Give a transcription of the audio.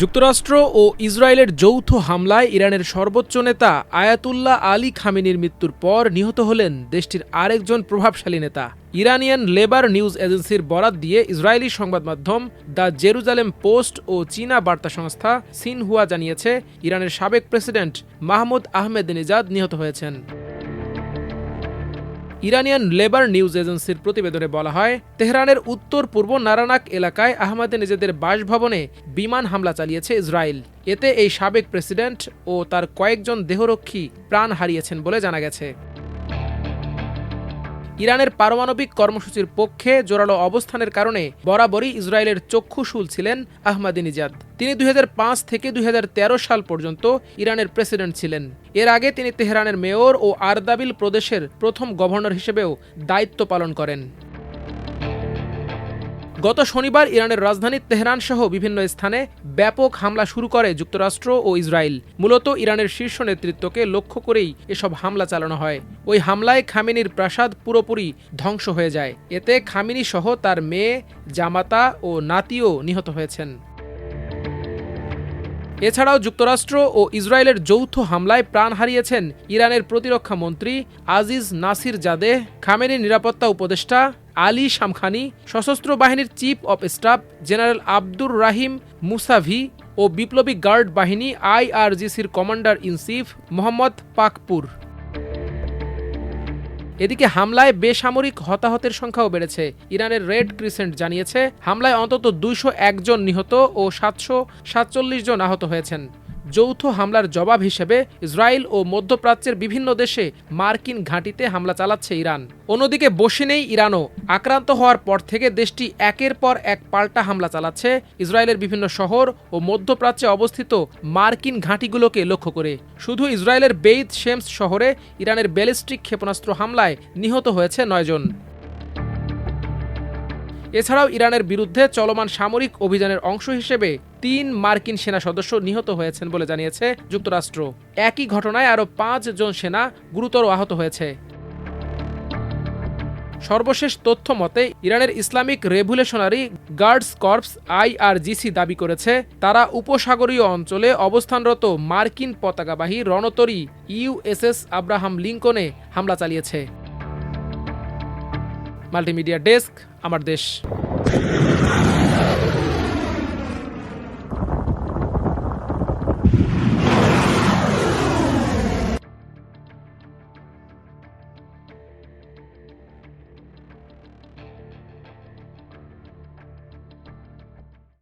যুক্তরাষ্ট্র ও ইসরায়েলের যৌথ হামলায় ইরানের সর্বোচ্চ নেতা আয়াতুল্লাহ আলী খামেনির মৃত্যুর পর নিহত হলেন দেশটির আরেকজন প্রভাবশালী নেতা। ইরানিয়ান লেবার নিউজ এজেন্সির বরাত দিয়ে ইসরায়েলি সংবাদ মাধ্যম দ্য জেরুজালেম পোস্ট ও চীনা বার্তা সংস্থা সিনহুয়া জানিয়েছে, ইরানের সাবেক প্রেসিডেন্ট মাহমুদ আহমেদিনেজাদ নিহত হয়েছেন। ইরানিয়ান লেবার নিউজ এজেন্সির প্রতিবেদনে বলা হয়, তেহরানের উত্তর পূর্ব নারানাক এলাকায় আহমেদিনেজাদের বাসভবনে বিমান হামলা চালিয়েছে ইসরায়েল। এতে এই সাবেক প্রেসিডেন্ট ও তার কয়েকজন দেহরক্ষী প্রাণ হারিয়েছেন বলে জানা গেছে। ইরানের পারমাণবিক কর্মসূচির পক্ষে জোরালো অবস্থানের কারণে বরাবরই ইসরায়েলের চক্ষুশূল ছিলেন আহমেদিনেজাদ। তিনি 2005 থেকে 2013 সাল পর্যন্ত ইরানের প্রেসিডেন্ট ছিলেন। এর আগে তিনি তেহরানের মেয়র ও আরদাবিল প্রদেশের প্রথম গভর্নর হিসেবেও দায়িত্ব পালন করেন। গত শনিবার ইরানের রাজধানী তেহরান সহ বিভিন্ন স্থানে ব্যাপক হামলা শুরু করে যুক্তরাষ্ট্র ও ইসরায়েল। মূলত ইরানের শীর্ষ নেতৃত্বকে লক্ষ্য করেই এসব হামলা চালানো হয়। ওই হামলায় খামেনির প্রাসাদ পুরোপুরি ধ্বংস হয়ে যায়। এতে খামেনি সহ তার মেয়ে, জামাতা ও নাতিও নিহত হয়েছেন। এছাড়াও যুক্তরাষ্ট্র ও ইসরায়েলের যৌথ হামলায় প্রাণ হারিয়েছেন ইরানের প্রতিরক্ষা মন্ত্রী আজিজ নাসির জাদেহ, খামেনির নিরাপত্তা উপদেষ্টা আলী শামখানি, সশস্ত্র বাহিনীর chief of staff general Abdur Rahim Mousavi ও বিপ্লবী গার্ড বাহিনী IRGCর commander in chief Mohammad Pakpour. এদিকে হামলায় বেসামরিক হতাহতের সংখ্যাও বেড়েছে। ইরানের রেড ক্রিসেন্ট জানিয়েছে, হামলায় অন্তত 201 জন নিহত ও 747 জন আহত হয়েছেন। যৌথ হামলার জবাব হিসেবে ইসরায়েল ও মধ্যপ্রাচ্যের বিভিন্ন দেশে মার্কিন ঘাঁটিতে হামলা চালাচ্ছে ইরান। অন্যদিকে বসে নেই ইরানও। আক্রান্ত হওয়ার পর থেকে দেশটি একের পর এক পাল্টা হামলা চালাচ্ছে ইসরায়েলের বিভিন্ন শহর ও মধ্যপ্রাচ্যে অবস্থিত মার্কিন ঘাঁটিগুলোকে লক্ষ্য করে। শুধু ইসরায়েলের বেইত শেমস শহরে ইরানের ব্যালিস্টিক ক্ষেপণাস্ত্র হামলায় নিহত হয়েছে 9 জন। এছাড়াও ইরানের বিরুদ্ধে চলমান সামরিক অভিযানের অংশ হিসেবে 3 মার্কিন সেনা সদস্য নিহত হয়েছেন বলে জানিয়েছে যুক্তরাষ্ট্র। একই ঘটনায় আরও 5 জন সেনা গুরুতর আহত হয়েছে। সর্বশেষ তথ্য মতে ইরানের Islamic revolutionary guards corps IRGC দাবি করেছে, তারা উপসাগরীয় অঞ্চলে অবস্থানরত মার্কিন পতাকাবাহী রণতরী USS আব্রাহাম লিঙ্কনে হামলা চালিয়েছে। মাল্টিমিডিয়া ডেস্ক, আমার দেশ।